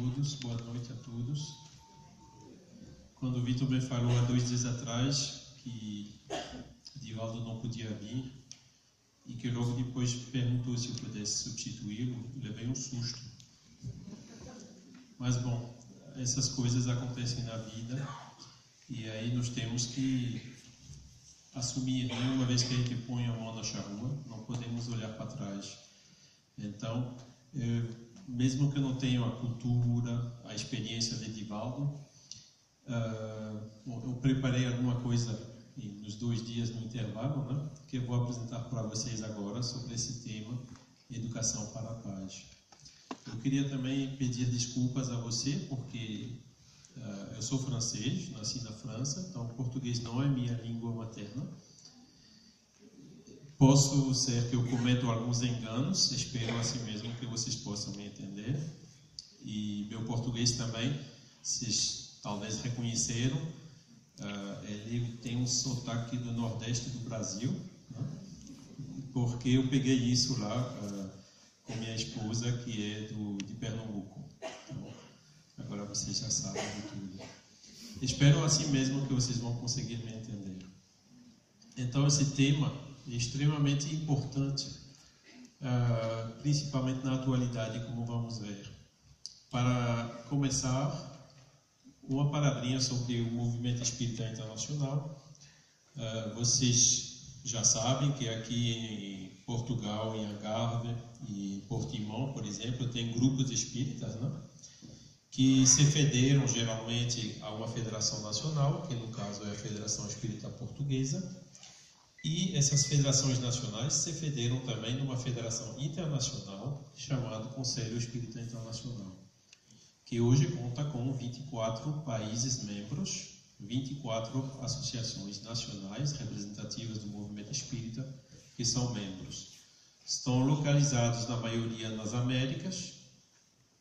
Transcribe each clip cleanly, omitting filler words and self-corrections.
todos, boa noite a todos. Quando o Vitor me falou há 2 dias atrás que Divaldo não podia vir e que logo depois perguntou se eu pudesse substituí-lo, levei um susto. Mas bom, essas coisas acontecem na vida e aí nós temos que assumir, né? Uma vez que a gente põe a mão na charrua, não podemos olhar para trás. Então, mesmo que eu não tenha a cultura, a experiência de Divaldo, eu preparei alguma coisa nos 2 dias no intervalo, né, que eu vou apresentar para vocês agora sobre esse tema, Educação para a Paz. Eu queria também pedir desculpas a você, porque eu sou francês, nasci na França, então português não é minha língua materna. Posso ser que eu cometo alguns enganos, espero assim mesmo que vocês possam me entender. E meu português também, vocês talvez reconheceram, ele tem um sotaque do Nordeste do Brasil, né? Porque eu peguei isso lá com minha esposa, que é de Pernambuco. Então, agora vocês já sabem de tudo. Espero assim mesmo que vocês vão conseguir me entender. Então, esse tema é extremamente importante, principalmente na atualidade, como vamos ver. Para começar, uma palavrinha sobre o Movimento Espírita Internacional. Vocês já sabem que aqui em Portugal, em Algarve e em Portimão, por exemplo, tem grupos espíritas, né, que se federam geralmente a uma federação nacional, que no caso é a Federação Espírita Portuguesa, e essas federações nacionais se federam também numa federação internacional chamada Conselho Espírita Internacional, que hoje conta com 24 países membros, 24 associações nacionais representativas do movimento espírita que são membros. Estão localizados na maioria nas Américas,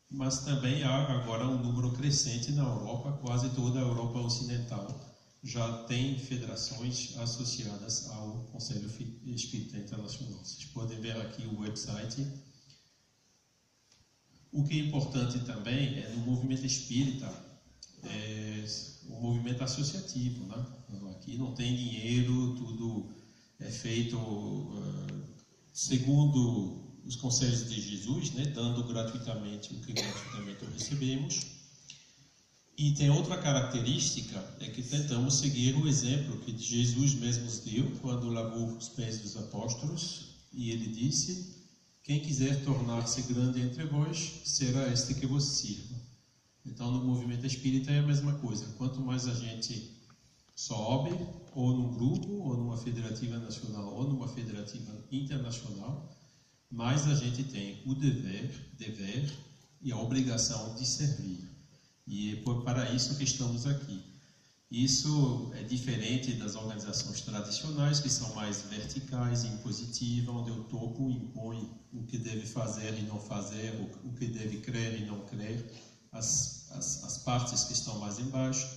mas também há agora um número crescente na Europa, quase toda a Europa Ocidental já tem federações associadas ao Conselho Espírita Internacional. Vocês podem ver aqui o website. O que é importante também é no movimento espírita, o movimento associativo, né? Aqui não tem dinheiro, tudo é feito segundo os conselhos de Jesus, né? Dando gratuitamente o que gratuitamente recebemos. E tem outra característica, é que tentamos seguir o exemplo que Jesus mesmo nos deu quando lavou os pés dos apóstolos, e ele disse: quem quiser tornar-se grande entre vós, será este que vos sirva. Então, no movimento espírita é a mesma coisa. Quanto mais a gente sobe, ou num grupo, ou numa federativa nacional, ou numa federativa internacional, mais a gente tem o dever e a obrigação de servir. E é para isso que estamos aqui. Isso é diferente das organizações tradicionais, que são mais verticais e impositivas, onde o topo impõe o que deve fazer e não fazer, o que deve crer e não crer, as partes que estão mais embaixo.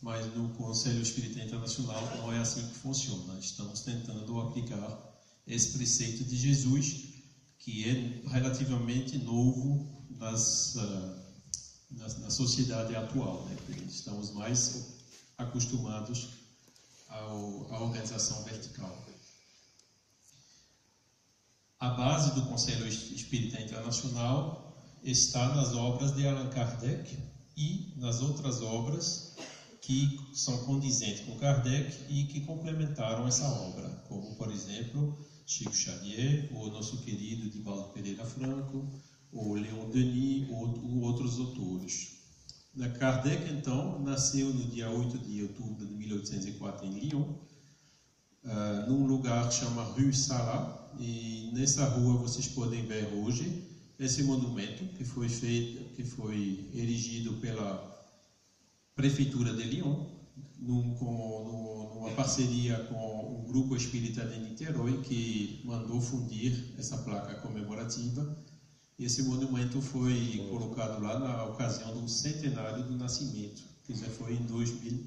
Mas no Conselho Espírita Internacional não é assim que funciona. Estamos tentando aplicar esse preceito de Jesus, que é relativamente novo na sociedade atual, né? Estamos mais acostumados à organização vertical. A base do Conselho Espírita Internacional está nas obras de Allan Kardec e nas outras obras que são condizentes com Kardec e que complementaram essa obra, como, por exemplo, Chico Xavier, ou nosso querido Divaldo Pereira Franco, ou Leon Denis, ou outros autores. Kardec, então, nasceu no dia 8 de outubro de 1804 em Lyon, num lugar que chama Rue Salat, e nessa rua vocês podem ver hoje esse monumento que foi erigido pela Prefeitura de Lyon, numa parceria com o Grupo Espírita de Niterói, que mandou fundir essa placa comemorativa. Esse monumento foi colocado lá na ocasião do centenário do nascimento, quer dizer, foi em 2000,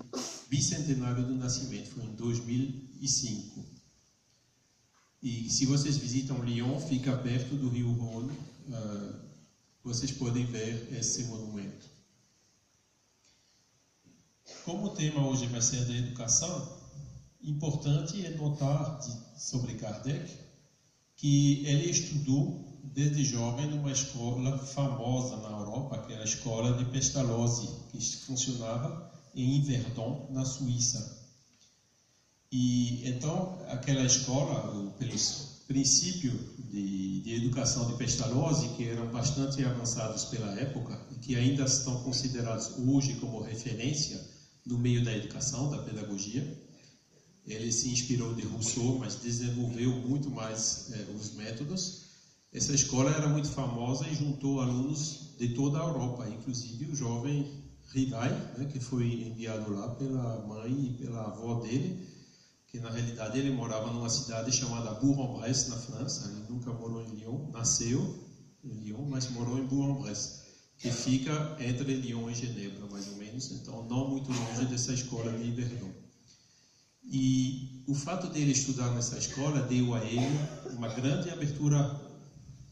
bicentenário do nascimento, foi em 2005. E se vocês visitam Lyon, fica perto do Rio Rhône, vocês podem ver esse monumento. Como o tema hoje vai ser da educação, importante é notar sobre Kardec que ele estudou desde jovem numa escola famosa na Europa, que era a escola de Pestalozzi, que funcionava em Yverdon, na Suíça. E então aquela escola, pelos princípios de educação de Pestalozzi, que eram bastante avançados pela época e que ainda estão considerados hoje como referência no meio da educação, da pedagogia. Ele se inspirou de Rousseau, mas desenvolveu muito mais os métodos. Essa escola era muito famosa e juntou alunos de toda a Europa, inclusive o jovem Rivail, né, que foi enviado lá pela mãe e pela avó dele, que na realidade ele morava numa cidade chamada Bourg-en-Bresse, na França. Ele nunca morou em Lyon, nasceu em Lyon, mas morou em Bourg-en-Bresse, que fica entre Lyon e Genebra, mais ou menos, então não muito longe dessa escola de Yverdon. E o fato dele estudar nessa escola deu a ele uma grande abertura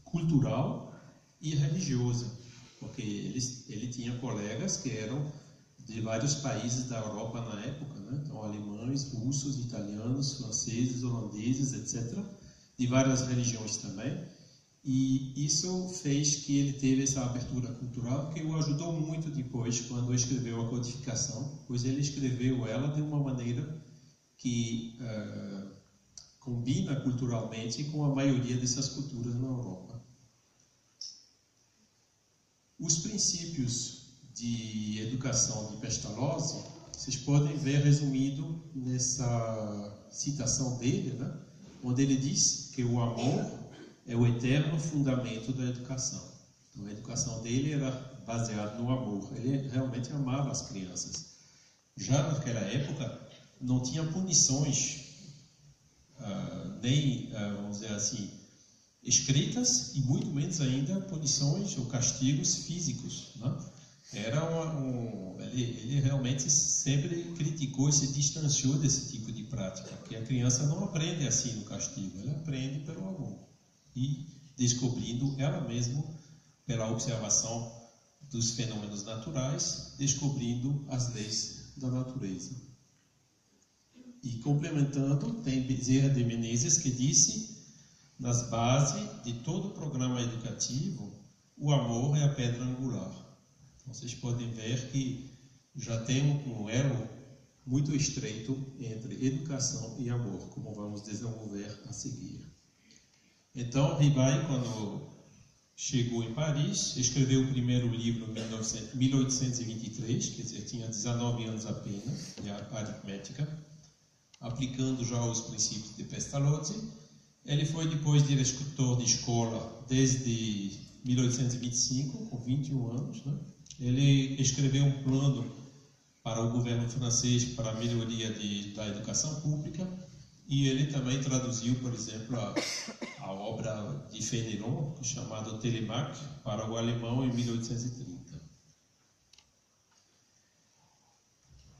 cultural e religiosa, porque ele tinha colegas que eram de vários países da Europa na época, né? Então alemães, russos, italianos, franceses, holandeses, etc., de várias religiões também. E isso fez que ele teve essa abertura cultural, que o ajudou muito depois, quando escreveu a codificação, pois ele escreveu ela de uma maneira que combina culturalmente com a maioria dessas culturas na Europa. Os princípios de educação de Pestalozzi, vocês podem ver resumido nessa citação dele, né? Onde ele diz que o amor é o eterno fundamento da educação. Então, a educação dele era baseada no amor. Ele realmente amava as crianças. Já naquela época, não tinha punições, nem, vamos dizer assim, escritas, e muito menos ainda punições ou castigos físicos, né? Ele realmente sempre criticou e se distanciou desse tipo de prática, porque a criança não aprende assim no castigo, ela aprende pelo amor e descobrindo ela mesma, pela observação dos fenômenos naturais, descobrindo as leis da natureza. E complementando, tem Bezerra de Menezes que disse: nas bases de todo o programa educativo, o amor é a pedra angular. Então, vocês podem ver que já tem um elo muito estreito entre educação e amor, como vamos desenvolver a seguir. Então, Rivail, quando chegou em Paris, escreveu o primeiro livro em 1823, quer dizer, tinha 19 anos apenas, de aritmética, aplicando já os princípios de Pestalozzi. Ele foi depois diretor de escola desde 1825, com 21 anos, né? Ele escreveu um plano para o governo francês para a melhoria da educação pública, e ele também traduziu, por exemplo, a obra de Fénelon, chamada Télémaque, para o alemão em 1830.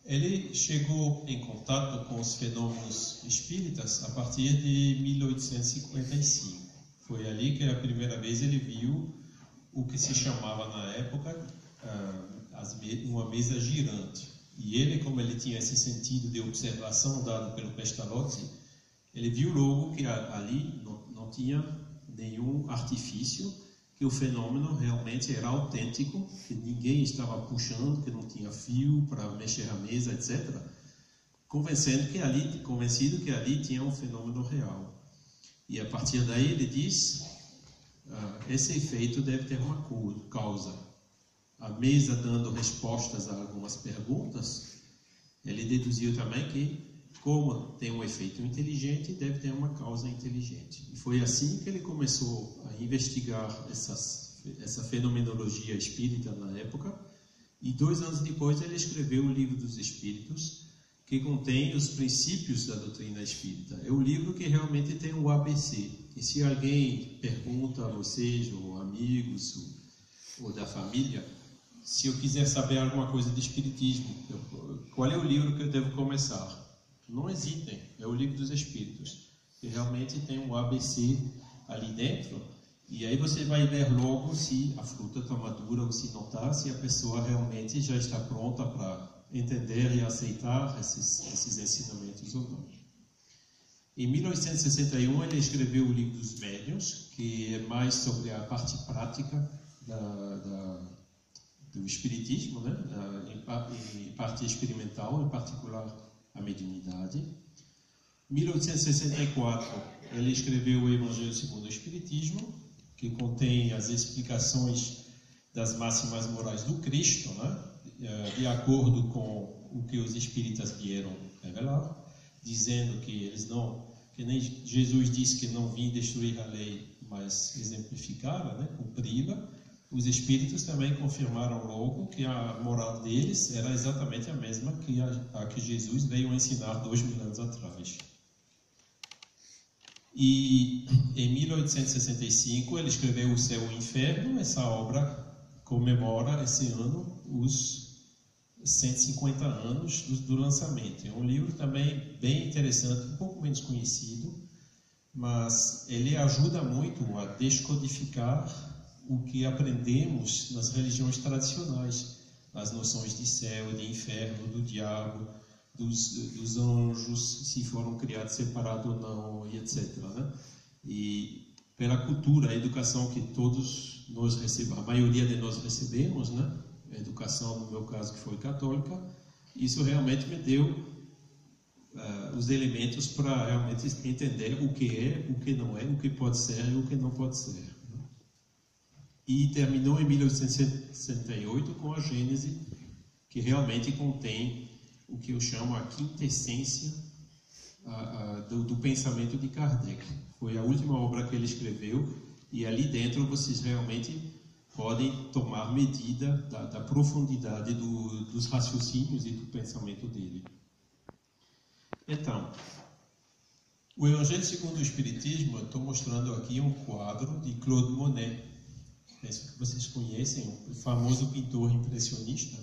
Ele chegou em contato com os fenômenos espíritas a partir de 1855. Foi ali que a primeira vez ele viu o que se chamava na época uma mesa girante. E ele, como ele tinha esse sentido de observação dado pelo Pestalozzi, ele viu logo que ali não tinha nenhum artifício, que o fenômeno realmente era autêntico, que ninguém estava puxando, que não tinha fio para mexer a mesa, etc., convencido que ali tinha um fenômeno real. E a partir daí ele diz: esse efeito deve ter uma causa. A mesa dando respostas a algumas perguntas, ele deduziu também que, como tem um efeito inteligente, deve ter uma causa inteligente. E foi assim que ele começou a investigar essa fenomenologia espírita na época, e 2 anos depois ele escreveu o Livro dos Espíritos, que contém os princípios da doutrina espírita. É o livro que realmente tem o ABC. E se alguém pergunta a vocês, ou amigos, ou da família, se eu quiser saber alguma coisa de espiritismo, qual é o livro que eu devo começar? Não hesitem, é o Livro dos Espíritos, que realmente tem um ABC ali dentro, E aí você vai ver logo se a fruta está madura ou se não está, se a pessoa realmente já está pronta para entender e aceitar esses ensinamentos ou não. Em 1861 ele escreveu o Livro dos Médiuns, que é mais sobre a parte prática do espiritismo, né? Em parte experimental, em particular a mediunidade. Em 1864 ele escreveu o Evangelho segundo o Espiritismo, que contém as explicações das máximas morais do Cristo, né? De acordo com o que os espíritas vieram revelar, dizendo que eles não, que nem Jesus disse que não vinha destruir a lei, mas exemplificá-la, né? Cumpri-la. Os espíritos também confirmaram logo que a moral deles era exatamente a mesma que a que Jesus veio ensinar 2000 anos atrás. E em 1865 ele escreveu O Céu e o Inferno. Essa obra comemora esse ano os 150 anos do lançamento. É um livro também bem interessante, um pouco menos conhecido, mas ele ajuda muito a descodificar o que aprendemos nas religiões tradicionais, as noções de céu, de inferno, do diabo, dos anjos, se foram criados separados ou não, e etc. Né? E pela cultura, a educação que todos nós recebemos, a maioria de nós recebemos, né? A educação, no meu caso, que foi católica, isso realmente me deu os elementos para realmente entender o que é, o que não é, o que pode ser e o que não pode ser. E terminou em 1868 com a Gênese, que realmente contém o que eu chamo a quintessência do pensamento de Kardec. Foi a última obra que ele escreveu, e ali dentro vocês realmente podem tomar medida da profundidade dos raciocínios e do pensamento dele. Então, o Evangelho segundo o Espiritismo, eu estou mostrando aqui um quadro de Claude Monet. Penso que vocês conhecem, o famoso pintor impressionista.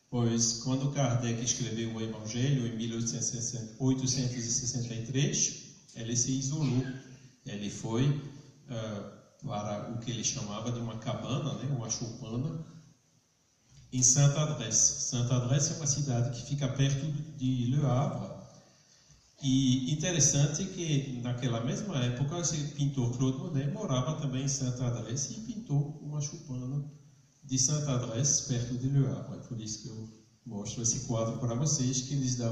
Pois, quando Kardec escreveu o Evangelho, em 1863, ele se isolou. Ele foi para o que ele chamava de uma cabana, né, uma choupana, em Sainte-Adresse. Sainte-Adresse é uma cidade que fica perto de Le Havre. E interessante que, naquela mesma época, esse pintor Claude Monet morava também em Sainte-Adresse e pintou uma choupana de Sainte-Adresse, perto de Le Havre. É por isso que eu mostro esse quadro para vocês, que lhes dá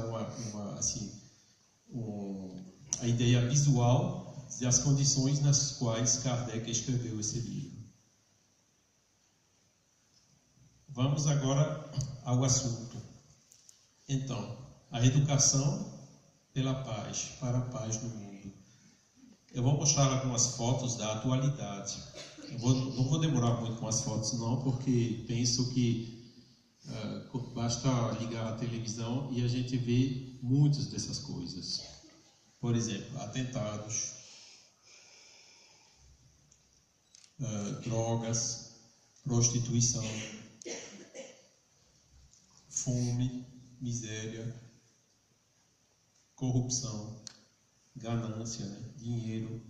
a ideia visual das condições nas quais Kardec escreveu esse livro. Vamos agora ao assunto. Então, a educação pela paz, para a paz no mundo. Eu vou mostrar algumas fotos da atualidade. Não vou demorar muito com as fotos não, porque penso que basta ligar a televisão e a gente vê muitas dessas coisas. Por exemplo, atentados, drogas, prostituição, fome, miséria, corrupção, ganância, né? Dinheiro,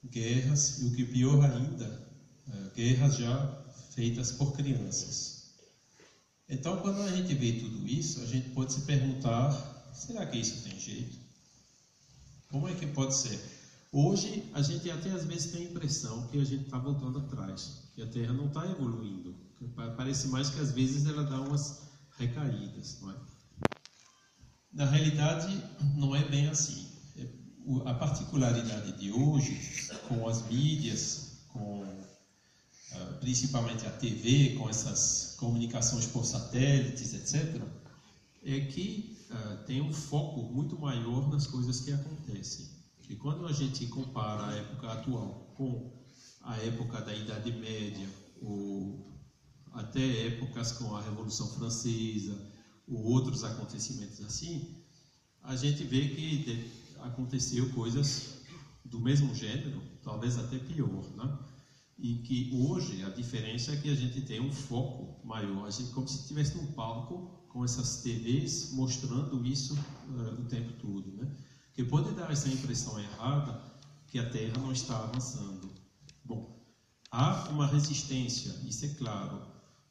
guerras e o que é pior ainda, guerras já feitas por crianças. Então, quando a gente vê tudo isso, a gente pode se perguntar: será que isso tem jeito? Como é que pode ser? Hoje, a gente até às vezes tem a impressão que a gente está voltando atrás, que a Terra não está evoluindo. Parece mais que às vezes ela dá umas recaídas, não é? Na realidade, não é bem assim. A particularidade de hoje, com as mídias, com principalmente a TV, com essas comunicações por satélites, etc., é que tem um foco muito maior nas coisas que acontecem. E quando a gente compara a época atual com a época da Idade Média, ou até épocas com a Revolução Francesa, ou outros acontecimentos assim, a gente vê que aconteceu coisas do mesmo gênero, talvez até pior, né? E que hoje a diferença é que a gente tem um foco maior, a gente como se estivesse num palco com essas TVs mostrando isso o tempo todo, né? Que pode dar essa impressão errada que a Terra não está avançando. Bom, há uma resistência, isso é claro,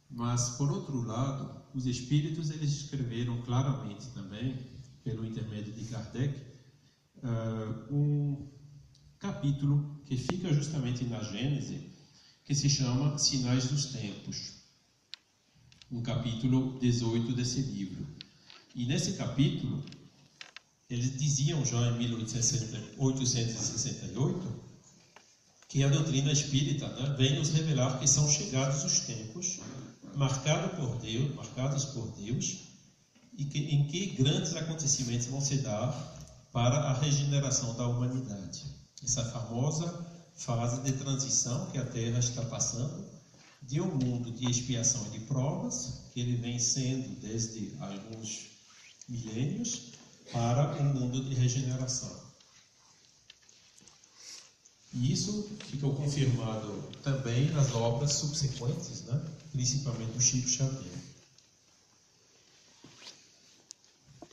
mas, por outro lado, os espíritos eles escreveram claramente também, pelo intermédio de Kardec, um capítulo que fica justamente na Gênese, que se chama Sinais dos Tempos, um capítulo 18 desse livro. E nesse capítulo, eles diziam já em 1868 que a doutrina espírita, né, vem nos revelar que são chegados os tempos marcados por Deus, e em que grandes acontecimentos vão se dar para a regeneração da humanidade. Essa famosa fase de transição que a Terra está passando de um mundo de expiação e de provas, que ele vem sendo desde alguns milênios, para um mundo de regeneração. E isso ficou confirmado também nas obras subsequentes, né? Principalmente do Chico Xavier.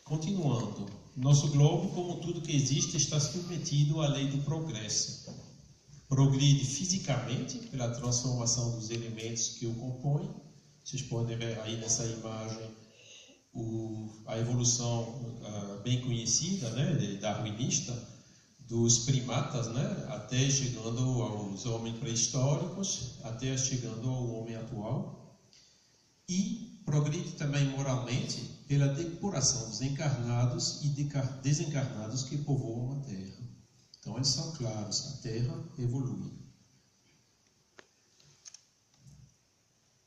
Continuando, nosso globo, como tudo que existe, está submetido à lei do progresso. Progride fisicamente pela transformação dos elementos que o compõem. Vocês podem ver aí nessa imagem a evolução bem conhecida, né, darwinista, dos primatas, né, até chegando aos homens pré-históricos, até chegando ao homem atual. E progride também moralmente pela depuração dos encarnados e desencarnados que povoam a Terra. Então, eles são claros, a Terra evolui.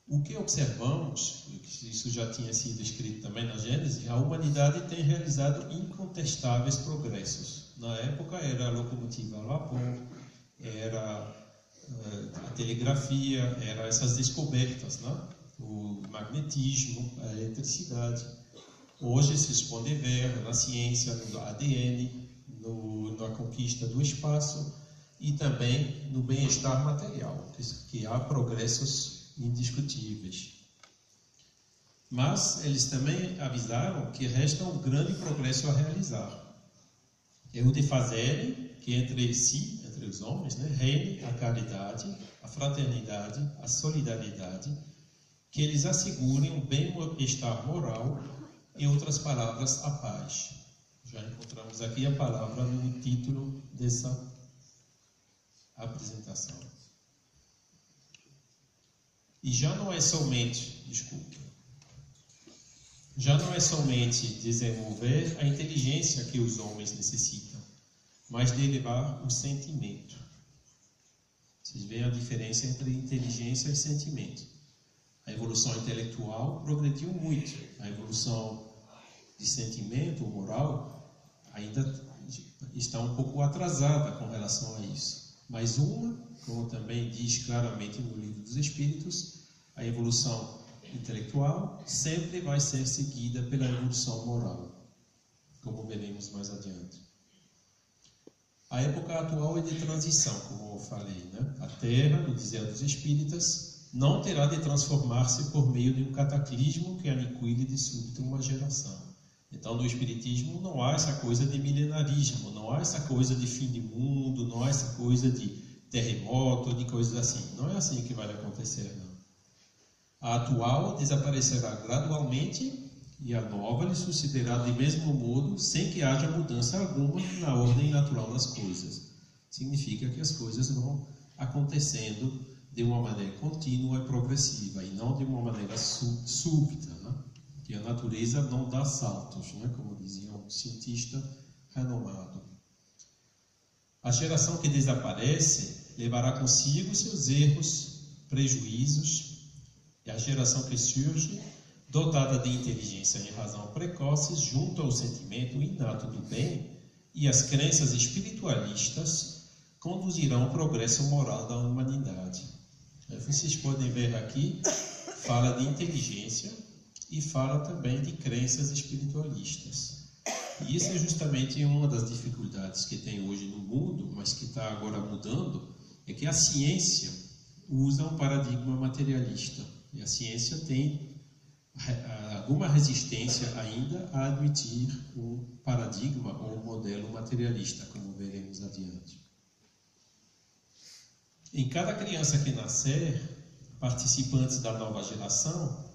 O que observamos, isso já tinha sido escrito também na Gênese, a humanidade tem realizado incontestáveis progressos. Na época era a locomotiva a vapor, era a telegrafia, eram essas descobertas, né? O magnetismo, a eletricidade. Hoje vocês podem ver na ciência, no ADN, na conquista do espaço e também no bem-estar material, que há progressos indiscutíveis. Mas eles também avisaram que resta um grande progresso a realizar. É o de fazerem que entre si, entre os homens, né, reine a caridade, a fraternidade, a solidariedade, que eles assegurem um bem-estar moral, em outras palavras, a paz. Já encontramos aqui a palavra no título dessa apresentação. E já não é somente desenvolver a inteligência que os homens necessitam, mas de elevar o sentimento. Vocês veem a diferença entre inteligência e sentimento. A evolução intelectual progrediu muito. A evolução de sentimento ou moral ainda está um pouco atrasada com relação a isso. Mas como também diz claramente no Livro dos Espíritos, a evolução intelectual sempre vai ser seguida pela evolução moral, como veremos mais adiante. A época atual é de transição, como eu falei, né? A Terra, no dizer dos Espíritas, não terá de transformar-se por meio de um cataclismo que aniquile de súbito uma geração. Então, no Espiritismo não há essa coisa de milenarismo, não há essa coisa de fim de mundo, não há essa coisa de terremoto, de coisas assim. Não é assim que vai acontecer, não. A atual desaparecerá gradualmente e a nova lhe sucederá de mesmo modo, sem que haja mudança alguma na ordem natural das coisas. Significa que as coisas vão acontecendo de uma maneira contínua e progressiva, e não de uma maneira súbita, né? Que a natureza não dá saltos, né? Como dizia um cientista renomado. A geração que desaparece levará consigo seus erros, prejuízos, e a geração que surge, dotada de inteligência e razão precoces, junto ao sentimento inato do bem e às crenças espiritualistas, conduzirão ao progresso moral da humanidade. Vocês podem ver aqui, fala de inteligência e fala também de crenças espiritualistas. E isso é justamente uma das dificuldades que tem hoje no mundo, mas que está agora mudando, é que a ciência usa um paradigma materialista. E a ciência tem alguma resistência ainda a admitir um paradigma ou um modelo materialista, como veremos adiante. em cada criança que nascer, participantes da nova geração,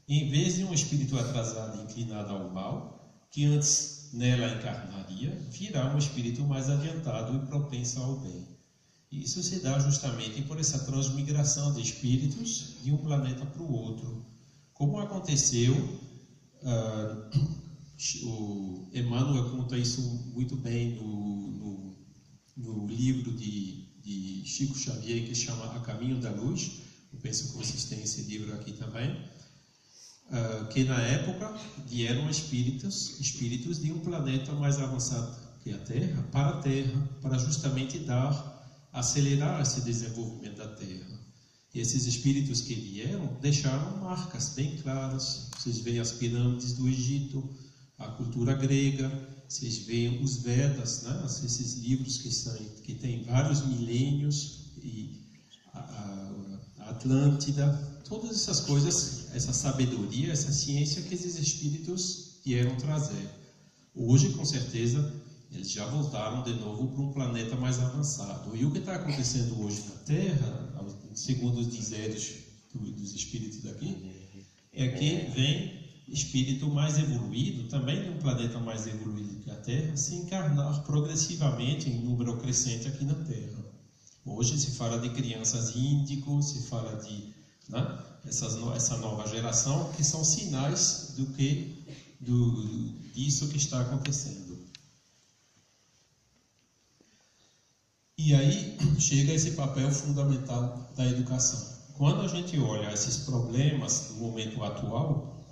em vez de um espírito atrasado e inclinado ao mal, que antes nela encarnaria, virá um espírito mais adiantado e propenso ao bem. Isso se dá justamente por essa transmigração de espíritos de um planeta para o outro. Como aconteceu, o Emmanuel conta isso muito bem no livro de Chico Xavier, que chama A Caminho da Luz. Eu penso que vocês têm esse livro aqui também. Que na época vieram espíritos de um planeta mais avançado que a Terra, para justamente acelerar esse desenvolvimento da Terra. E esses espíritos que vieram deixaram marcas bem claras. Vocês veem as pirâmides do Egito, a cultura grega, vocês veem os Vedas, né? Esses livros que têm vários milênios, e a Atlântida, todas essas coisas, essa sabedoria, essa ciência que esses espíritos vieram trazer. Hoje, com certeza, eles já voltaram de novo para um planeta mais avançado. E o que está acontecendo hoje na Terra, segundo os dizeres dos espíritos daqui, é que vem espírito mais evoluído, também de um planeta mais evoluído que a Terra, se encarnar progressivamente em número crescente aqui na Terra. Hoje se fala de crianças índico, se fala de essa nova geração, que são sinais disso que está acontecendo. E aí chega esse papel fundamental da educação. Quando a gente olha esses problemas do momento atual,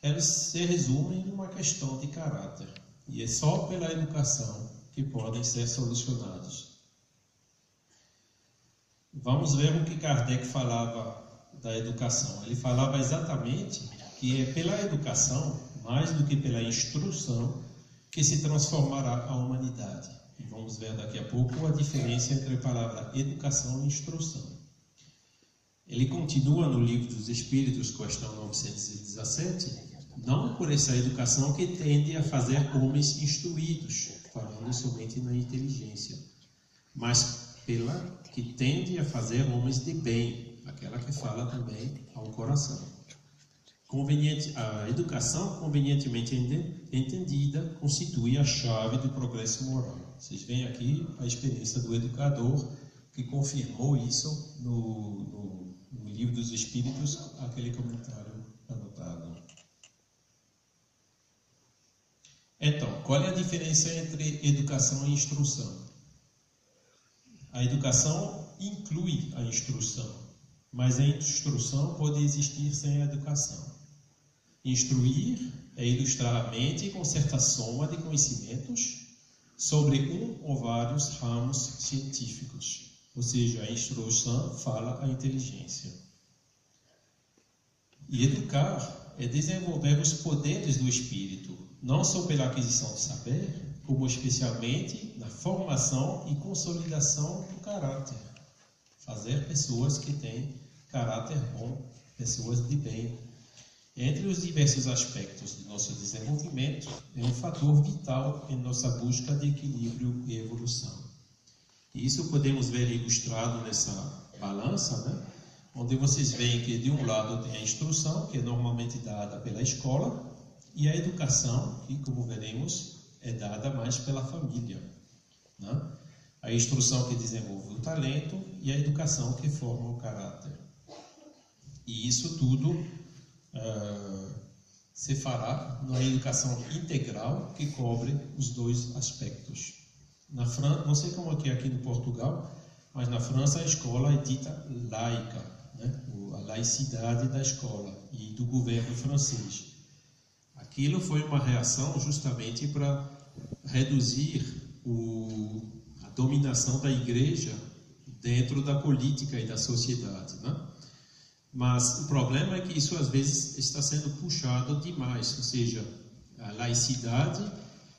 eles se resumem numa questão de caráter. E é só pela educação que podem ser solucionados. Vamos ver o que Kardec falava da educação. Ele falava exatamente que é pela educação, mais do que pela instrução, que se transformará a humanidade. E vamos ver daqui a pouco a diferença entre a palavra educação e instrução. Ele continua no Livro dos Espíritos, questão 917, não por essa educação que tende a fazer homens instruídos, falando somente na inteligência, mas pela que tende a fazer homens de bem, aquela que fala também ao coração. A educação convenientemente entendida constitui a chave do progresso moral. Vocês veem aqui a experiência do educador que confirmou isso no Livro dos Espíritos, aquele comentário anotado. Então, qual é a diferença entre educação e instrução? A educação inclui a instrução, mas a instrução pode existir sem a educação. Instruir é ilustrar a mente com certa soma de conhecimentos sobre um ou vários ramos científicos, ou seja, a instrução fala a inteligência. E educar é desenvolver os poderes do espírito, não só pela aquisição de saber, como especialmente na formação e consolidação do caráter. Fazer pessoas que têm caráter bom, pessoas de bem. Entre os diversos aspectos do nosso desenvolvimento, é um fator vital em nossa busca de equilíbrio e evolução. E isso podemos ver ilustrado nessa balança, né? Onde vocês veem que de um lado tem a instrução, que é normalmente dada pela escola, e a educação, que, como veremos, é dada mais pela família, né? A instrução que desenvolve o talento e a educação que forma o caráter. E isso tudo se fará na educação integral que cobre os dois aspectos. Na França, não sei como é aqui no Portugal, mas na França a escola é dita laica, né? A laicidade da escola e do governo francês. Aquilo foi uma reação justamente para reduzir a dominação da igreja dentro da política e da sociedade, né? Mas o problema é que isso às vezes está sendo puxado demais, ou seja, a laicidade,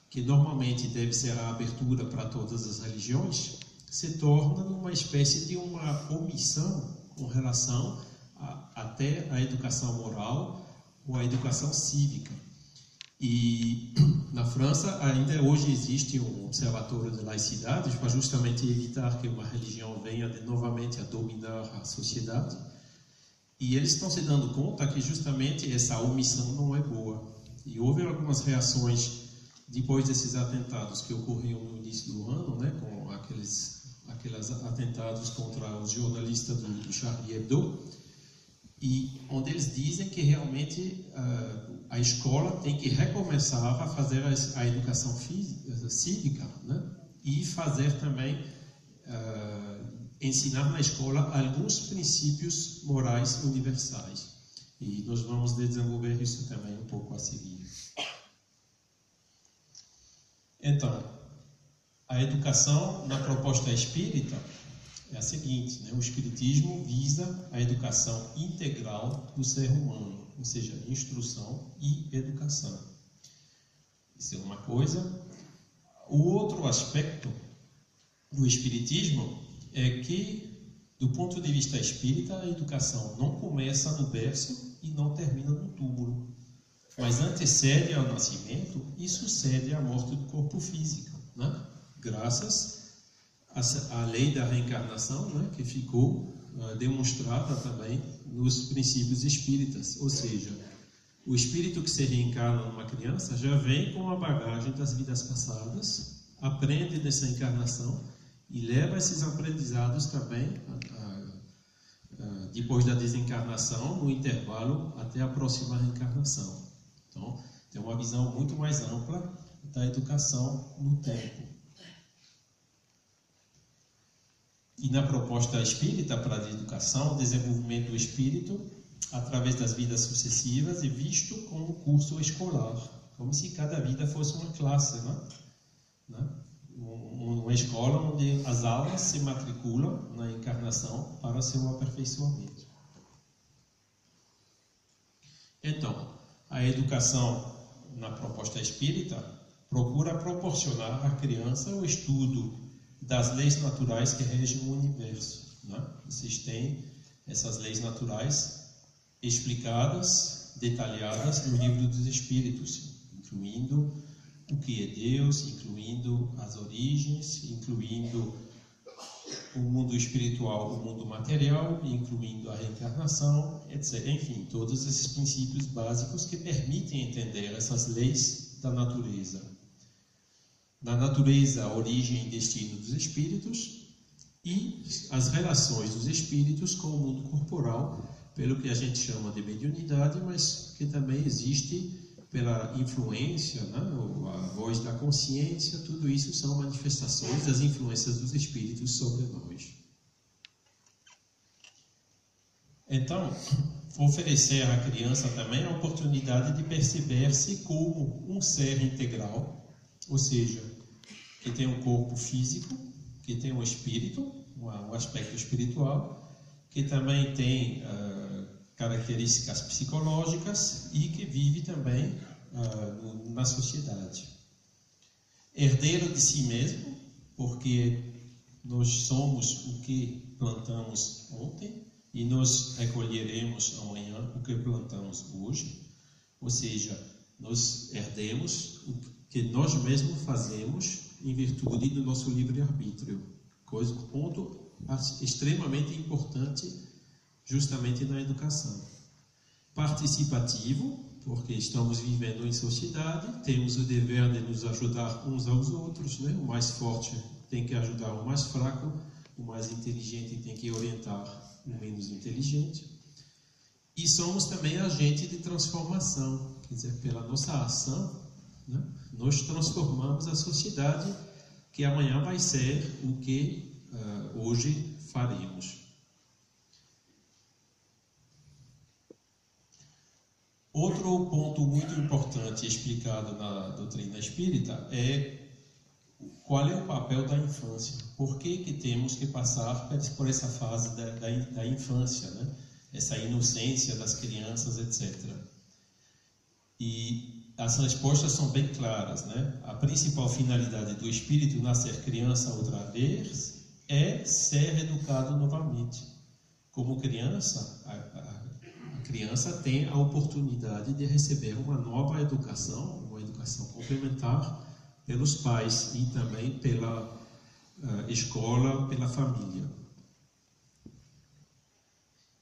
que normalmente deve ser a abertura para todas as religiões, se torna uma espécie de uma omissão com relação até à educação moral ou à educação cívica. E na França ainda hoje existe um observatório de laicidade para justamente evitar que uma religião venha novamente a dominar a sociedade. E eles estão se dando conta que justamente essa omissão não é boa. E houve algumas reações depois desses atentados que ocorriam no início do ano, né, com aqueles atentados contra os jornalistas do Charlie Hebdo, e onde eles dizem que realmente a escola tem que recomeçar a fazer a educação cívica, né, e fazer também ensinar na escola alguns princípios morais universais. E nós vamos desenvolver isso também um pouco a seguir. Então, a educação na proposta espírita é a seguinte, né? O espiritismo visa a educação integral do ser humano, ou seja, instrução e educação. Isso é uma coisa. O outro aspecto do espiritismo é que, do ponto de vista espírita, a educação não começa no berço e não termina no túmulo, mas antecede ao nascimento e sucede à morte do corpo físico, né? Graças à lei da reencarnação, né, que ficou demonstrada também nos princípios espíritas, ou seja, o espírito que se reencarna numa criança já vem com a bagagem das vidas passadas, aprende dessa encarnação e leva esses aprendizados também depois da desencarnação, no intervalo até a próxima reencarnação. Então, tem uma visão muito mais ampla da educação no tempo. E na proposta espírita para a educação, o desenvolvimento do espírito, através das vidas sucessivas, é visto como um curso escolar, como se cada vida fosse uma classe, né? Uma escola onde as almas se matriculam na encarnação para seu aperfeiçoamento. Então, a educação na proposta espírita procura proporcionar à criança o estudo das leis naturais que regem o universo, né? Vocês têm essas leis naturais explicadas, detalhadas no Livro dos Espíritos, incluindo o que é Deus, incluindo as origens, incluindo o mundo espiritual, o mundo material, incluindo a reencarnação, etc. Enfim, todos esses princípios básicos que permitem entender essas leis da natureza. Da natureza, a origem e destino dos espíritos e as relações dos espíritos com o mundo corporal, pelo que a gente chama de mediunidade, mas que também existe pela influência, né, a voz da consciência. Tudo isso são manifestações das influências dos espíritos sobre nós. Então, oferecer à criança também a oportunidade de perceber-se como um ser integral, ou seja, que tem um corpo físico, que tem um espírito, um aspecto espiritual, que também tem características psicológicas e que vive também na sociedade. Herdeiro de si mesmo, porque nós somos o que plantamos ontem e nós recolheremos amanhã o que plantamos hoje, ou seja, nós herdemos o que nós mesmos fazemos em virtude do nosso livre-arbítrio, ponto extremamente importante justamente na educação. Participativo, porque estamos vivendo em sociedade, temos o dever de nos ajudar uns aos outros, né? O mais forte tem que ajudar o mais fraco, o mais inteligente tem que orientar o menos inteligente. E somos também agente de transformação, quer dizer, pela nossa ação, né, nós transformamos a sociedade que amanhã vai ser o que hoje faremos. Outro ponto muito importante explicado na doutrina espírita é qual é o papel da infância. Por que temos que passar por essa fase da infância, né? Essa inocência das crianças, etc. E as respostas são bem claras, né? A principal finalidade do espírito nascer criança outra vez é ser educado novamente. Como criança, a criança tem a oportunidade de receber uma nova educação, uma educação complementar pelos pais e também pela escola, pela família.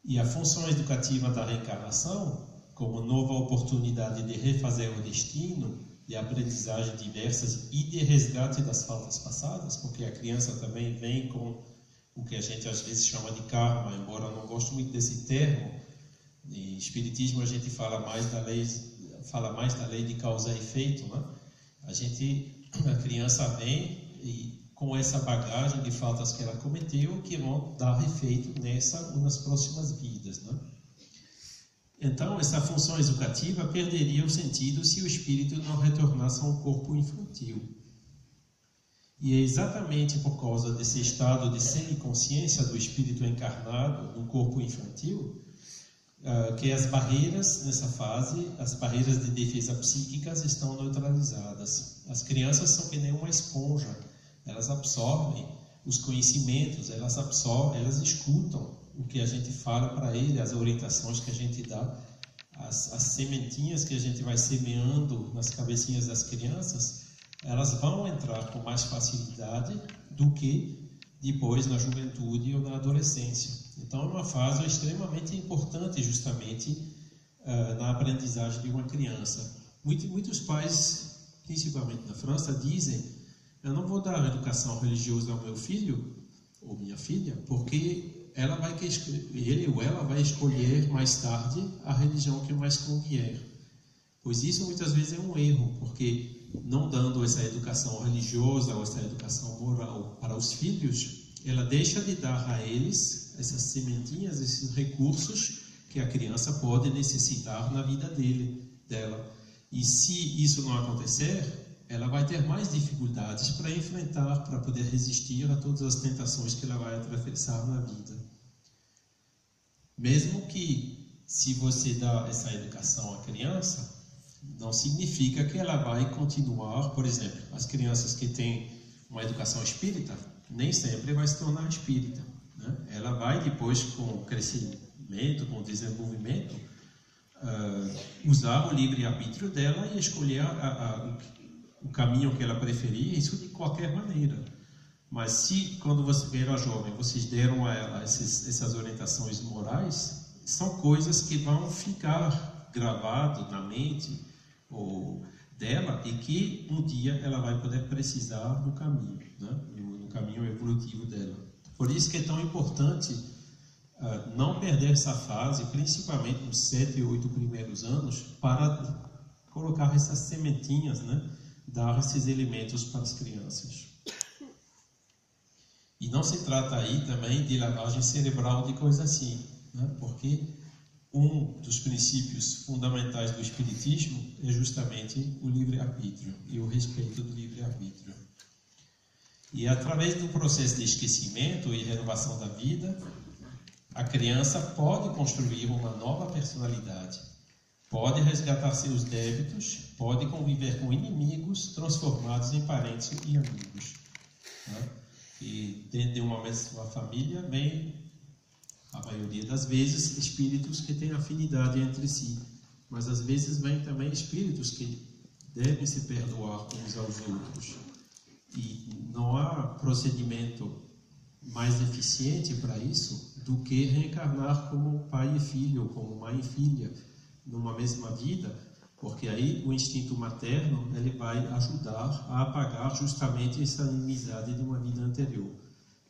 E a função educativa da reencarnação, como nova oportunidade de refazer o destino, de aprendizagem diversas e de resgate das faltas passadas, porque a criança também vem com o que a gente às vezes chama de karma, embora eu não goste muito desse termo. Em Espiritismo a gente fala mais da lei de causa e efeito, né? A criança vem e com essa bagagem de faltas que ela cometeu, que vão dar efeito nas próximas vidas, né? Então, essa função educativa perderia o sentido se o espírito não retornasse a um corpo infantil. E é exatamente por causa desse estado de semiconsciência do espírito encarnado no corpo infantil que as barreiras nessa fase, as barreiras de defesa psíquicas estão neutralizadas. As crianças são que nem uma esponja, elas absorvem os conhecimentos, elas escutam o que a gente fala para ele, as orientações que a gente dá, as sementinhas que a gente vai semeando nas cabecinhas das crianças, elas vão entrar com mais facilidade do que depois na juventude ou na adolescência. Então é uma fase extremamente importante justamente na aprendizagem de uma criança. Muitos pais, principalmente na França, dizem: eu não vou dar educação religiosa ao meu filho ou minha filha, porque ele ou ela vai escolher mais tarde a religião que mais convier. Pois isso muitas vezes é um erro, porque não dando essa educação religiosa ou essa educação moral para os filhos, ela deixa de dar a eles essas sementinhas, esses recursos que a criança pode necessitar na vida dela. E se isso não acontecer, ela vai ter mais dificuldades para enfrentar, para poder resistir a todas as tentações que ela vai atravessar na vida. Mesmo que, se você dá essa educação à criança, não significa que ela vai continuar. Por exemplo, as crianças que têm uma educação espírita, nem sempre vai se tornar espírita, né? Ela vai depois, com o crescimento, com o desenvolvimento, usar o livre-arbítrio dela e escolher o caminho que ela preferir, isso de qualquer maneira. Mas se, quando você era jovem, vocês deram a ela essas orientações morais, são coisas que vão ficar gravadas na mente dela e que um dia ela vai poder precisar no caminho, né? No caminho evolutivo dela. Por isso que é tão importante não perder essa fase, principalmente nos 7 e 8 primeiros anos, para colocar essas sementinhas, né? Dar esses elementos para as crianças. E não se trata aí também de lavagem cerebral, de coisa assim, né? Porque um dos princípios fundamentais do Espiritismo é justamente o livre-arbítrio e o respeito do livre-arbítrio. E através do processo de esquecimento e renovação da vida, a criança pode construir uma nova personalidade, pode resgatar seus débitos, pode conviver com inimigos transformados em parentes e amigos, né? E dentro de uma mesma família vem, a maioria das vezes, espíritos que têm afinidade entre si, mas às vezes vem também espíritos que devem se perdoar uns aos outros. E não há procedimento mais eficiente para isso do que reencarnar como pai e filho, ou como mãe e filha, numa mesma vida, porque aí o instinto materno ele vai ajudar a apagar justamente essa inimizade de uma vida anterior.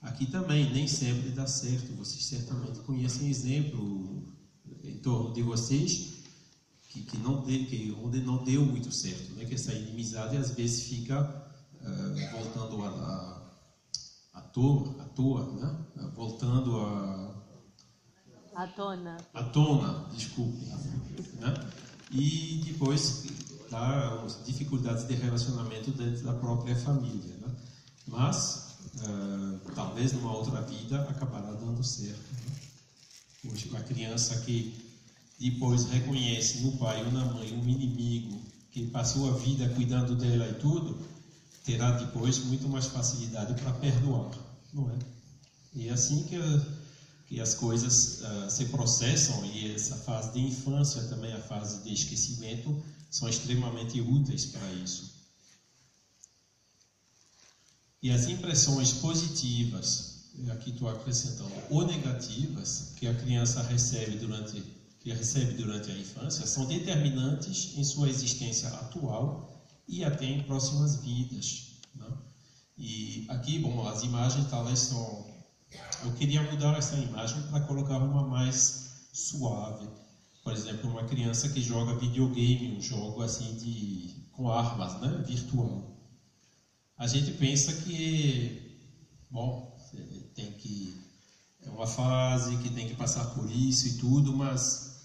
Aqui também nem sempre dá certo. Vocês certamente conhecem exemplo em torno de vocês onde não deu muito certo, né? Que essa inimizade às vezes fica voltando à toa, né? Voltando à tona, desculpe, né? E depois dá dificuldades de relacionamento dentro da própria família, né? Mas talvez numa outra vida acabará dando certo, né? Hoje, a criança que depois reconhece no pai ou na mãe um inimigo que passou a vida cuidando dela e tudo, terá depois muito mais facilidade para perdoar, não é? E é assim que que as coisas se processam, e essa fase de infância, também a fase de esquecimento, são extremamente úteis para isso. E as impressões positivas, aqui estou acrescentando, ou negativas, que a criança recebe durante a infância, são determinantes em sua existência atual e até em próximas vidas, né? E aqui, bom, as imagens talvez são... Eu queria mudar essa imagem para colocar uma mais suave. Por exemplo, uma criança que joga videogame, um jogo assim com armas, né, virtual. A gente pensa que, bom, é uma fase que tem que passar por isso e tudo, mas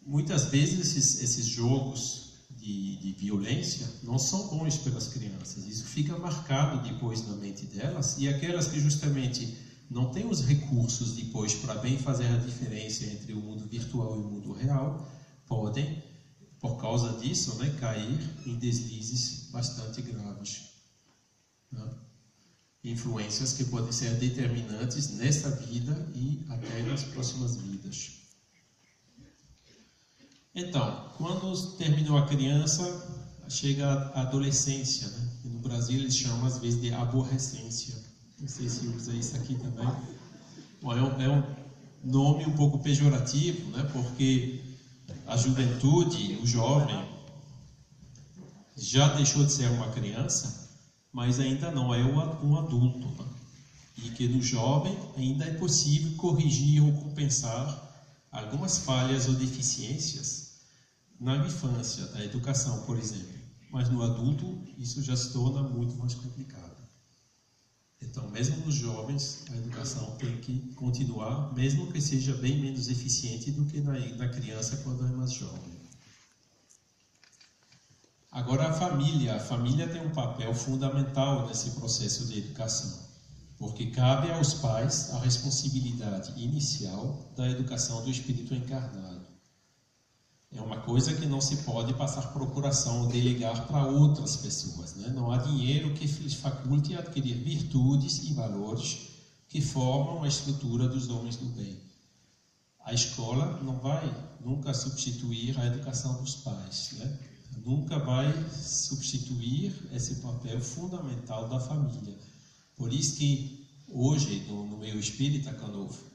muitas vezes esses jogos de violência não são bons pelas crianças. Isso fica marcado depois na mente delas, e aquelas que justamente não têm os recursos depois para bem fazer a diferença entre o mundo virtual e o mundo real, podem, por causa disso, né, cair em deslizes bastante graves, né? Influências que podem ser determinantes nesta vida e até nas próximas vidas. Então, quando terminou a criança, chega a adolescência, né? E no Brasil eles chamam às vezes de aborrecência. Não sei se usa isso aqui também. Bom, é um nome um pouco pejorativo, né? Porque a juventude, o jovem, já deixou de ser uma criança, mas ainda não é um adulto, né? E que no jovem ainda é possível corrigir ou compensar algumas falhas ou deficiências na infância, da educação, por exemplo. Mas no adulto, isso já se torna muito mais complicado. Então, mesmo nos jovens, a educação tem que continuar, mesmo que seja bem menos eficiente do que na criança quando é mais jovem. Agora, a família tem um papel fundamental nesse processo de educação, porque cabe aos pais a responsabilidade inicial da educação do espírito encarnado. É uma coisa que não se pode passar procuração ou delegar para outras pessoas, né? Não há dinheiro que lhes faculte a adquirir virtudes e valores que formam a estrutura dos homens do bem. A escola não vai nunca substituir a educação dos pais, né? Nunca vai substituir esse papel fundamental da família. Por isso que hoje, no meio espírita, quando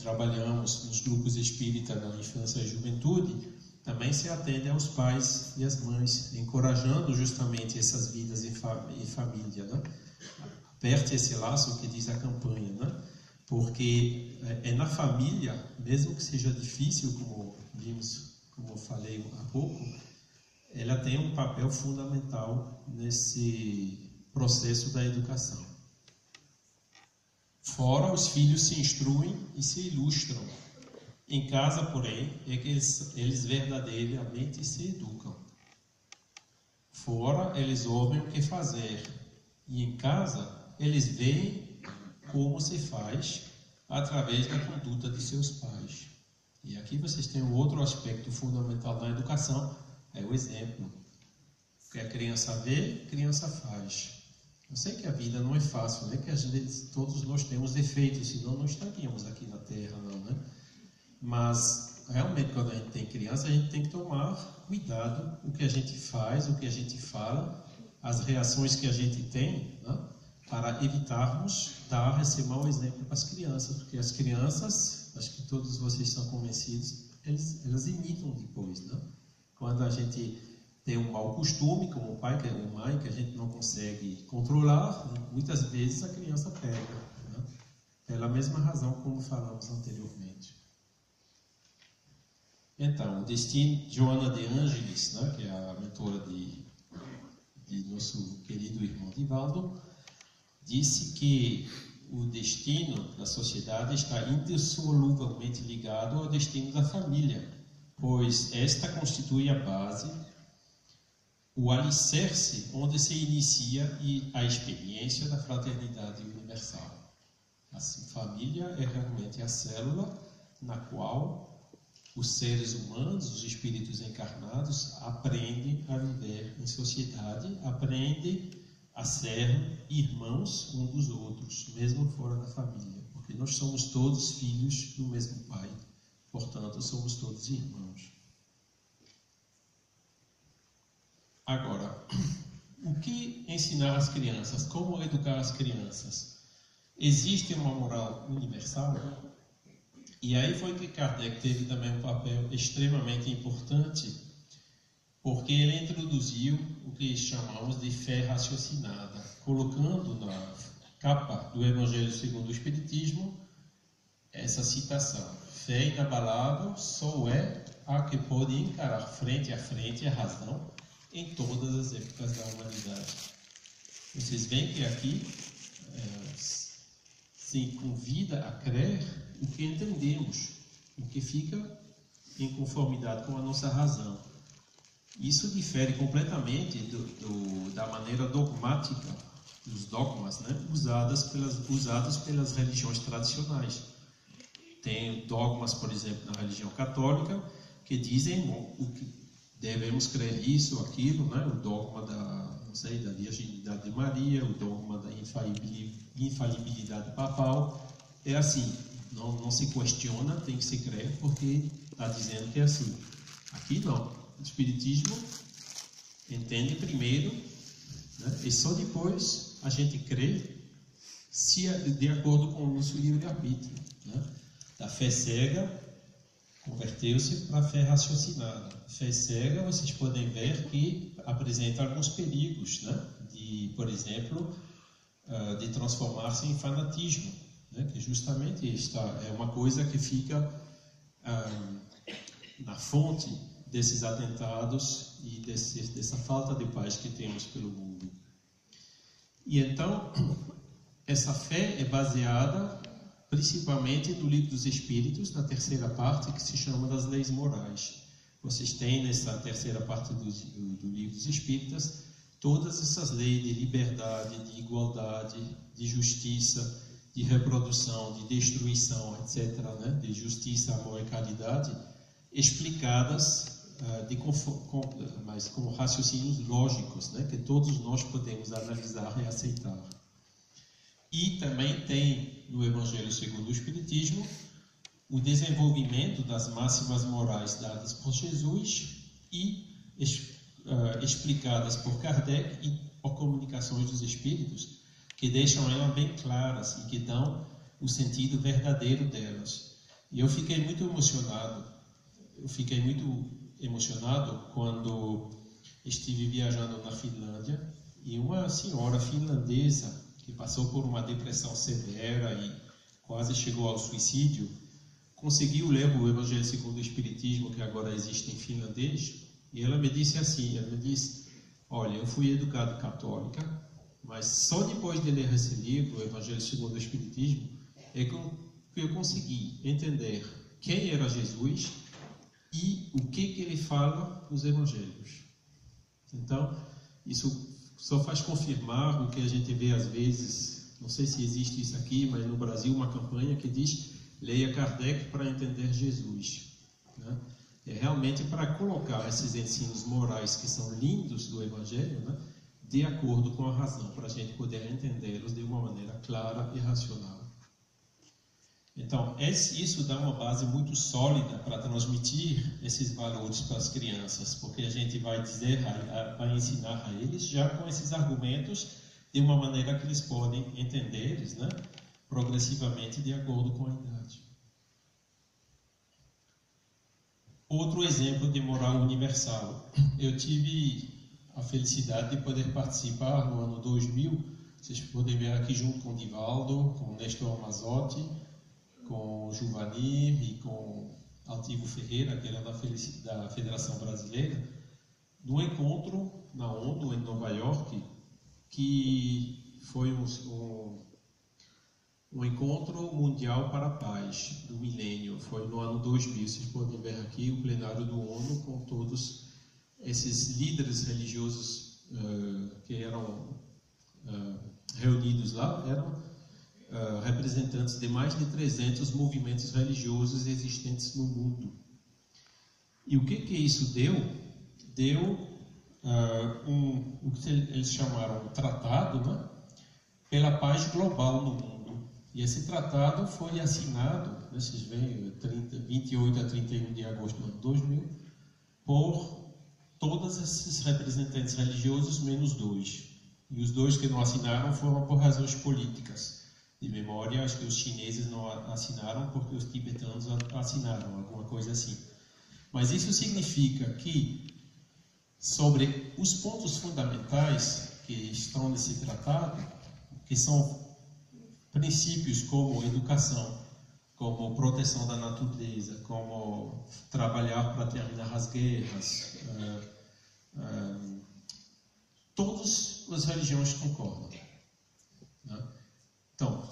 trabalhamos nos grupos espíritas na infância e juventude, também se atende aos pais e às mães, encorajando justamente essas vidas em família, né? Aperte esse laço que diz a campanha, né? Porque é na família, mesmo que seja difícil, como vimos, como eu falei há pouco, ela tem um papel fundamental nesse processo da educação. Fora, os filhos se instruem e se ilustram. Em casa, porém, é que eles verdadeiramente se educam. Fora, eles ouvem o que fazer. E em casa, eles veem como se faz através da conduta de seus pais. E aqui vocês têm um outro aspecto fundamental da educação, é o exemplo. O que a criança vê, a criança faz. Eu sei que a vida não é fácil, né? Que às vezes todos nós temos defeitos, senão não estaríamos aqui na Terra, não, né? Mas, realmente, quando a gente tem criança, a gente tem que tomar cuidado o que a gente faz, o que a gente fala, as reações que a gente tem, né? Para evitarmos dar esse mau exemplo para as crianças, porque as crianças, acho que todos vocês são convencidos, elas imitam depois, né? Quando a gente tem um mau costume, como o pai, que é uma mãe, que a gente não consegue controlar, muitas vezes a criança pega, né? Pela mesma razão como falamos anteriormente. Então, o destino, Joana de Ângeles, né, que é a mentora de nosso querido irmão Divaldo, disse que o destino da sociedade está indissoluvelmente ligado ao destino da família, pois esta constitui a base, o alicerce onde se inicia a experiência da fraternidade universal. Assim, família é realmente a célula na qual os seres humanos, os espíritos encarnados, aprendem a viver em sociedade, aprendem a ser irmãos um dos outros, mesmo fora da família. Porque nós somos todos filhos do mesmo Pai, portanto, somos todos irmãos. Agora, o que ensinar às crianças? Como educar as crianças? Existe uma moral universal? E aí foi que Kardec teve também um papel extremamente importante, porque ele introduziu o que chamamos de fé raciocinada, colocando na capa do Evangelho segundo o Espiritismo essa citação: fé inabalável só é a que pode encarar frente a frente a razão em todas as épocas da humanidade. Vocês veem que aqui se convida a crer o que entendemos, o que fica em conformidade com a nossa razão. Isso difere completamente da maneira dogmática, dos dogmas, né, usados pelas religiões tradicionais. Tem dogmas, por exemplo, na religião católica, que dizem o que devemos crer isso, aquilo, né? O dogma da virgindade de Maria, o dogma da infalibilidade papal. É assim, não se questiona, tem que se crer, porque está dizendo que é assim. Aqui não. O Espiritismo entende primeiro, né? E só depois a gente crê de acordo com o nosso livre-arbítrio, né? Da fé cega converteu-se para a fé raciocinada. Fé cega, vocês podem ver que apresenta alguns perigos, né? Por exemplo, de transformar-se em fanatismo, né? Que justamente é uma coisa que fica na fonte desses atentados e dessa falta de paz que temos pelo mundo. E então, essa fé é baseada principalmente no Livro dos Espíritos, na terceira parte, que se chama das leis morais. Vocês têm nessa terceira parte do Livro dos Espíritas todas essas leis de liberdade, de igualdade, de justiça, de reprodução, de destruição, etc., né? De justiça, amor e caridade, explicadas mas com raciocínios lógicos, né? Que todos nós podemos analisar e aceitar. E também tem no Evangelho segundo o Espiritismo o desenvolvimento das máximas morais dadas por Jesus e explicadas por Kardec e por comunicações dos Espíritos, que deixam elas bem claras e que dão o sentido verdadeiro delas. E eu fiquei muito emocionado quando estive viajando na Finlândia e uma senhora finlandesa que passou por uma depressão severa e quase chegou ao suicídio, conseguiu ler o Evangelho segundo o Espiritismo, que agora existe em finlandês, e ela me disse assim, olha, eu fui educada católica, mas só depois de ler esse livro, o Evangelho segundo o Espiritismo, é que eu consegui entender quem era Jesus e o que ele fala nos Evangelhos. Então, isso só faz confirmar o que a gente vê às vezes, não sei se existe isso aqui, mas no Brasil uma campanha que diz: leia Kardec para entender Jesus, né? É realmente para colocar esses ensinos morais que são lindos do Evangelho, né, de acordo com a razão, para a gente poder entendê-los de uma maneira clara e racional. Então, isso dá uma base muito sólida para transmitir esses valores para as crianças, porque a gente vai ensinar a eles já com esses argumentos de uma maneira que eles podem entender, né, progressivamente de acordo com a idade. Outro exemplo de moral universal. Eu tive a felicidade de poder participar no ano 2000, vocês podem ver aqui junto com o Divaldo, com o Nestor Mazotti, com o Juvanir e com Altivo Ferreira, que era da Federação Brasileira, num encontro na ONU, em Nova York, que foi um encontro mundial para a paz do milênio. Foi no ano 2000, vocês podem ver aqui o plenário do ONU com todos esses líderes religiosos que eram reunidos lá, eram representantes de mais de 300 movimentos religiosos existentes no mundo. E o que isso deu? Deu o que eles chamaram de tratado, né, pela paz global no mundo. E esse tratado foi assinado, né, vocês veem, 28 a 31 de agosto de 2000, por todos esses representantes religiosos, menos 2. E os 2 que não assinaram foram por razões políticas. De memória, acho que os chineses não assinaram porque os tibetanos assinaram, alguma coisa assim. Mas isso significa que, sobre os pontos fundamentais que estão nesse tratado, que são princípios como educação, como proteção da natureza, como trabalhar para terminar as guerras, todas as religiões concordam. Né? Então,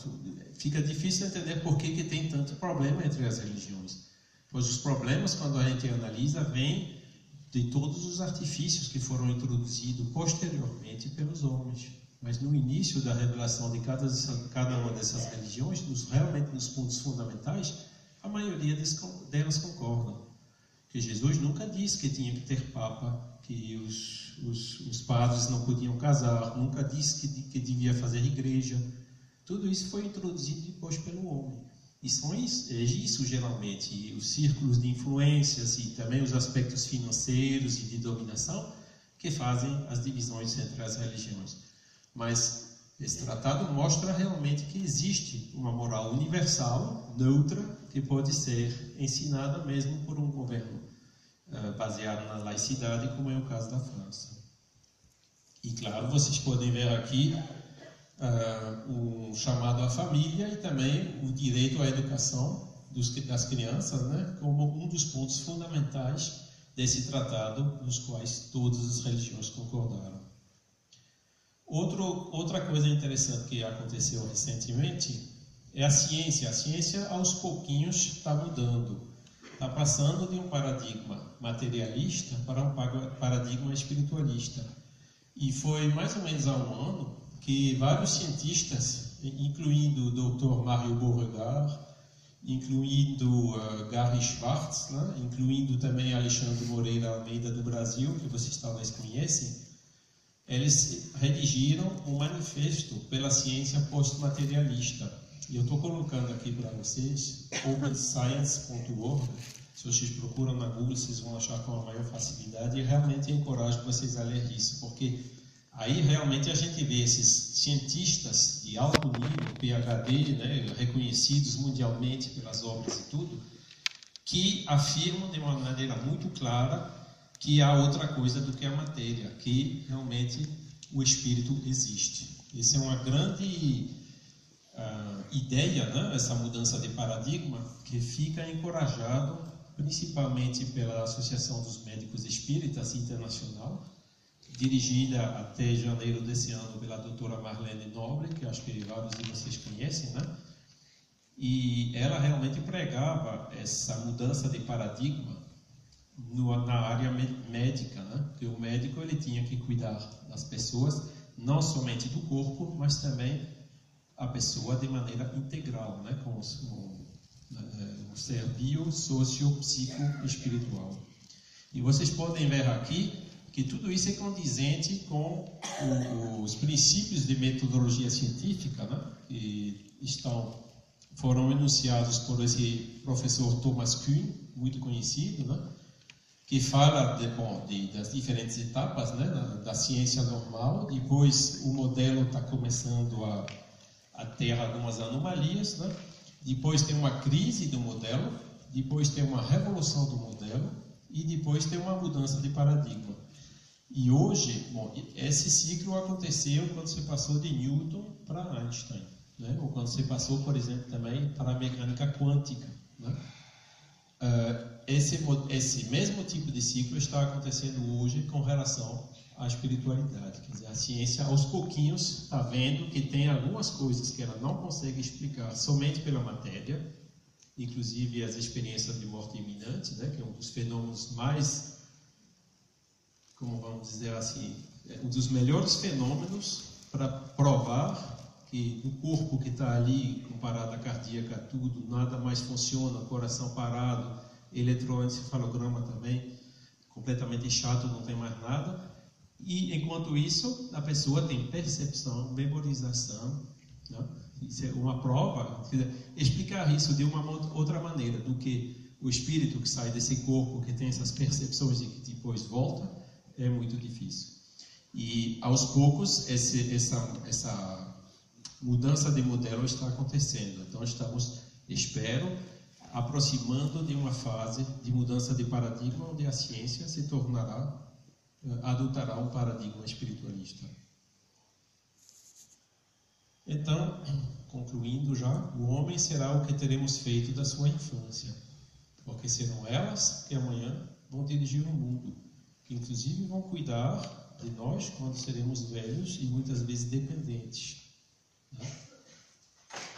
fica difícil entender por que tem tanto problema entre as religiões. Pois os problemas, quando a gente analisa, vêm de todos os artifícios que foram introduzidos posteriormente pelos homens. Mas no início da revelação de cada uma dessas religiões, realmente nos pontos fundamentais, a maioria delas concordam. Que Jesus nunca disse que tinha que ter papa, que os padres não podiam casar, nunca disse que devia fazer igreja. Tudo isso foi introduzido depois pelo homem. E é isso geralmente, os círculos de influências e também os aspectos financeiros e de dominação que fazem as divisões entre as religiões. Mas esse tratado mostra realmente que existe uma moral universal, neutra, que pode ser ensinada mesmo por um governo baseado na laicidade, como é o caso da França. E claro, vocês podem ver aqui um chamado à família e também o direito à educação das crianças, né, como um dos pontos fundamentais desse tratado, nos quais todas as religiões concordaram. Outra coisa interessante que aconteceu recentemente é a ciência. A ciência, aos pouquinhos, está mudando. Está passando de um paradigma materialista para um paradigma espiritualista. E foi mais ou menos há um ano que vários cientistas, incluindo o Dr. Mario Beauregard, incluindo Gary Schwartz, né, incluindo também Alexandre Moreira Almeida do Brasil, que vocês talvez conhecem, eles redigiram um manifesto pela ciência pós-materialista. E eu estou colocando aqui para vocês, openscience.org. Se vocês procuram na Google, vocês vão achar com a maior facilidade. E realmente encorajo vocês a ler isso, porque aí realmente a gente vê esses cientistas de alto nível, PhD, né, reconhecidos mundialmente pelas obras e tudo, que afirmam de uma maneira muito clara que há outra coisa do que a matéria, que realmente o espírito existe. Essa é uma grande ideia, né? Essa mudança de paradigma, que fica encorajado principalmente pela Associação dos Médicos Espíritas Internacional, dirigida até janeiro desse ano pela doutora Marlene Nobre, que acho que vários de vocês conhecem, né? E ela realmente pregava essa mudança de paradigma na área médica, né? Que o médico ele tinha que cuidar das pessoas, não somente do corpo, mas também a pessoa de maneira integral, né? Com o ser bio, socio, psico, espiritual. E vocês podem ver aqui que tudo isso é condizente com os princípios de metodologia científica, né? Que foram enunciados por esse professor Thomas Kuhn, muito conhecido, né? Que fala das diferentes etapas, né, da ciência normal. Depois o modelo está começando a ter algumas anomalias, né? Depois tem uma crise do modelo, depois tem uma revolução do modelo e depois tem uma mudança de paradigma. E hoje, esse ciclo aconteceu quando você passou de Newton para Einstein, né? Ou quando você passou, por exemplo, também para a mecânica quântica, né? Esse mesmo tipo de ciclo está acontecendo hoje com relação à espiritualidade. Quer dizer, a ciência, aos pouquinhos, está vendo que tem algumas coisas que ela não consegue explicar somente pela matéria, inclusive as experiências de morte iminente, né, que é um dos fenômenos mais, como vamos dizer assim, um dos melhores fenômenos para provar que o corpo que está ali, com parada cardíaca, tudo, nada mais funciona, coração parado, eletroencefalograma também, completamente chato, não tem mais nada. E, enquanto isso, a pessoa tem percepção, memorização, né? Isso é uma prova. Explicar isso de uma outra maneira do que o espírito que sai desse corpo, que tem essas percepções e que depois volta, é muito difícil. E aos poucos essa mudança de modelo está acontecendo. Então estamos, espero, aproximando de uma fase de mudança de paradigma onde a ciência se adotará um paradigma espiritualista. Então, concluindo já, o homem será o que teremos feito da sua infância, porque serão elas que amanhã vão dirigir o mundo, que inclusive vão cuidar de nós quando seremos velhos e muitas vezes dependentes, né?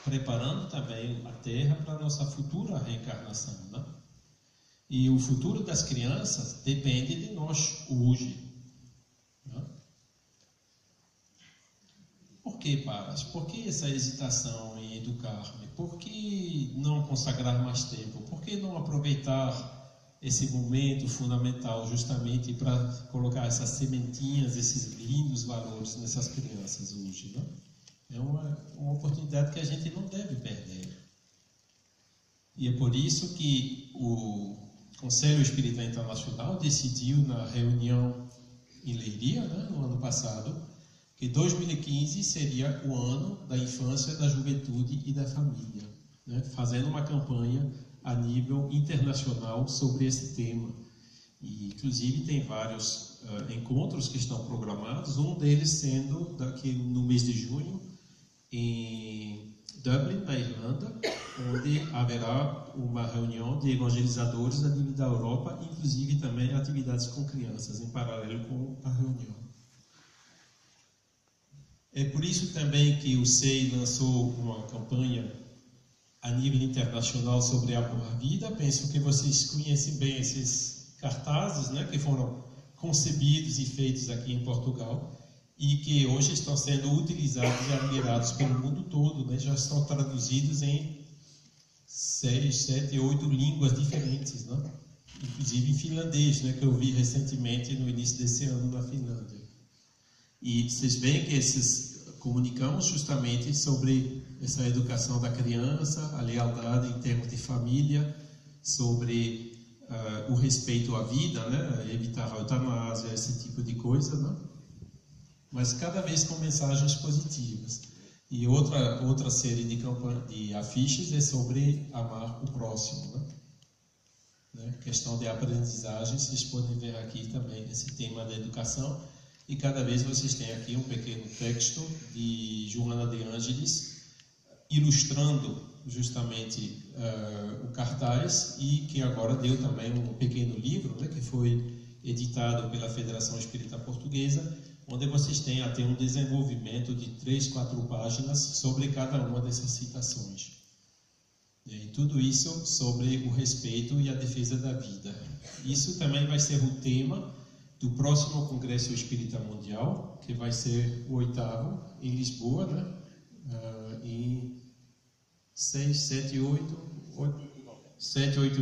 Preparando também a Terra para a nossa futura reencarnação, né? E o futuro das crianças depende de nós hoje, né? Por que, Paras? Por que essa hesitação em educar-me? Por que não consagrar mais tempo? Por que não aproveitar esse momento fundamental justamente para colocar essas sementinhas, esses lindos valores nessas crianças hoje, né? É uma oportunidade que a gente não deve perder. E é por isso que o Conselho Espírita Internacional decidiu na reunião em Leiria, né, no ano passado, que 2015 seria o ano da infância, da juventude e da família, né, fazendo uma campanha a nível internacional sobre esse tema. E, inclusive, tem vários encontros que estão programados, um deles sendo daqui no mês de junho, em Dublin, na Irlanda, onde haverá uma reunião de evangelizadores da Europa, inclusive também atividades com crianças, em paralelo com a reunião. É por isso também que o SEI lançou uma campanha a nível internacional sobre amor à vida. Penso que vocês conhecem bem esses cartazes, né, que foram concebidos e feitos aqui em Portugal e que hoje estão sendo utilizados e admirados pelo mundo todo, né? Já estão traduzidos em 6, 7, 8 línguas diferentes, né? Inclusive em finlandês, né, que eu vi recentemente no início desse ano na Finlândia. E vocês veem que esses comunicamos justamente sobre essa educação da criança, a lealdade em termos de família, sobre o respeito à vida, né? Evitar a eutanásia, esse tipo de coisa, né? Mas cada vez com mensagens positivas. E outra série de afiches é sobre amar o próximo, né? Questão de aprendizagem, vocês podem ver aqui também esse tema da educação. E cada vez vocês têm aqui um pequeno texto de Joana de Ângeles, ilustrando justamente o cartaz, e que agora deu também um pequeno livro, né, que foi editado pela Federação Espírita Portuguesa, onde vocês têm até um desenvolvimento de 3, 4 páginas sobre cada uma dessas citações. E tudo isso sobre o respeito e a defesa da vida. Isso também vai ser o tema do próximo Congresso Espírita Mundial, que vai ser o 8º em Lisboa, né? Em 7, 8,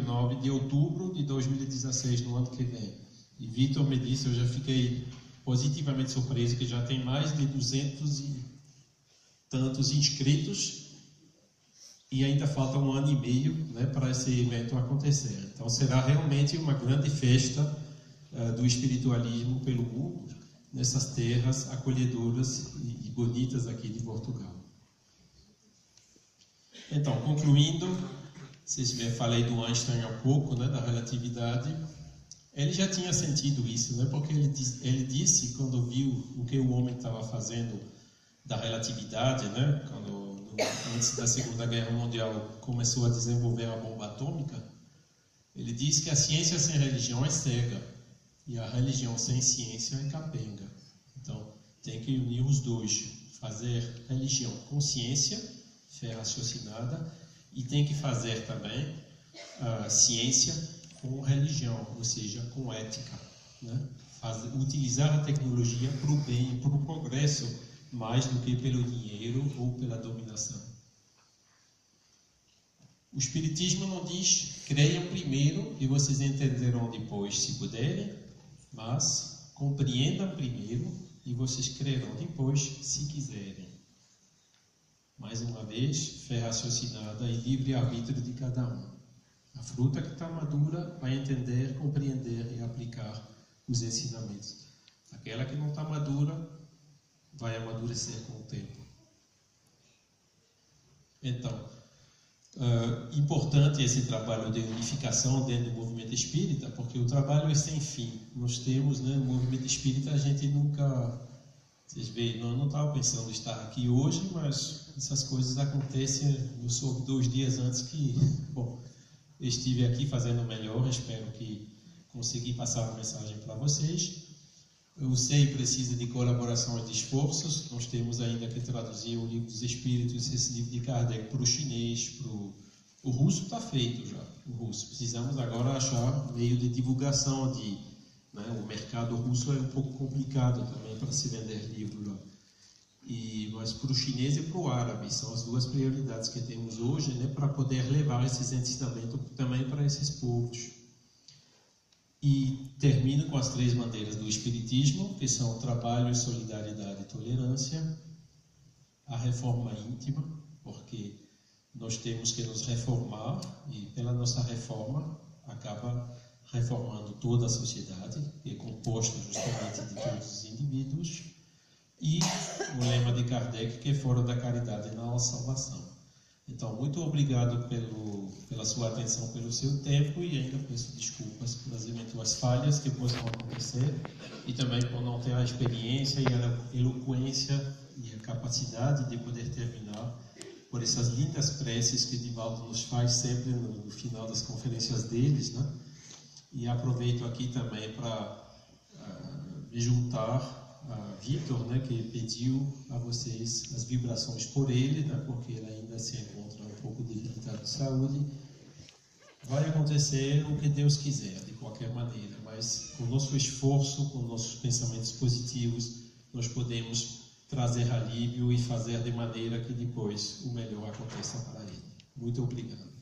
9 de outubro de 2016, no ano que vem. E Vitor me disse, eu já fiquei positivamente surpreso, que já tem mais de 200 e tantos inscritos, e ainda falta 1 ano e meio, né, para esse evento acontecer. Então será realmente uma grande festa do espiritualismo pelo mundo, nessas terras acolhedoras e bonitas aqui de Portugal. Então, concluindo, falei do Einstein há pouco, né, da relatividade. Ele já tinha sentido isso, né, porque ele disse, quando viu o que o homem estava fazendo da relatividade, né, antes da Segunda Guerra Mundial começou a desenvolver a bomba atômica, ele disse que a ciência sem religião é cega e a religião sem ciência é capenga. Então, tem que unir os dois, fazer religião com ciência, fé raciocinada, e tem que fazer também ciência com religião, ou seja, com ética, né? Utilizar a tecnologia para o bem, para o progresso, mais do que pelo dinheiro ou pela dominação. O Espiritismo não diz, creiam primeiro e vocês entenderão depois, se puderem, mas compreendam primeiro e vocês crerão depois, se quiserem. mais uma vez, fé raciocinada e livre-arbítrio de cada um. A fruta que está madura vai entender, compreender e aplicar os ensinamentos. Aquela que não está madura vai amadurecer com o tempo. Então, importante esse trabalho de unificação dentro do movimento espírita, porque o trabalho é sem fim. Nós temos, né, no movimento espírita, a gente nunca... Vocês veem, eu não estava pensando em estar aqui hoje, mas essas coisas acontecem. Eu soube 2 dias antes que, bom, eu estive aqui fazendo o melhor, espero que consegui passar a mensagem para vocês. O SEI precisa de colaboração e de esforços. Nós temos ainda que traduzir o Livro dos Espíritos, esse livro de Kardec, para o chinês, o russo está feito já, o russo. Precisamos agora achar meio de divulgação o mercado russo é um pouco complicado também para se vender livro lá. Mas para o chinês e para o árabe são as 2 prioridades que temos hoje, né, para poder levar esses ensinamentos também para esses povos. E termino com as 3 bandeiras do Espiritismo, que são trabalho, solidariedade e tolerância, a reforma íntima, porque nós temos que nos reformar e pela nossa reforma acaba reformando toda a sociedade, que é composta justamente de todos os indivíduos, e o lema de Kardec, que é fora da caridade não há salvação. Então, muito obrigado pela sua atenção, pelo seu tempo, e ainda peço desculpas pelas eventuais falhas que possam acontecer, e também por não ter a experiência e a eloquência e a capacidade de poder terminar por essas lindas preces que Divaldo nos faz sempre no final das conferências deles, né? E aproveito aqui também para me juntar a Vitor, né, que pediu a vocês as vibrações por ele, né, porque ele ainda se encontra um pouco debilitado de saúde. Vai acontecer o que Deus quiser, de qualquer maneira, mas com o nosso esforço, com nossos pensamentos positivos, nós podemos trazer alívio e fazer de maneira que depois o melhor aconteça para ele. Muito obrigado.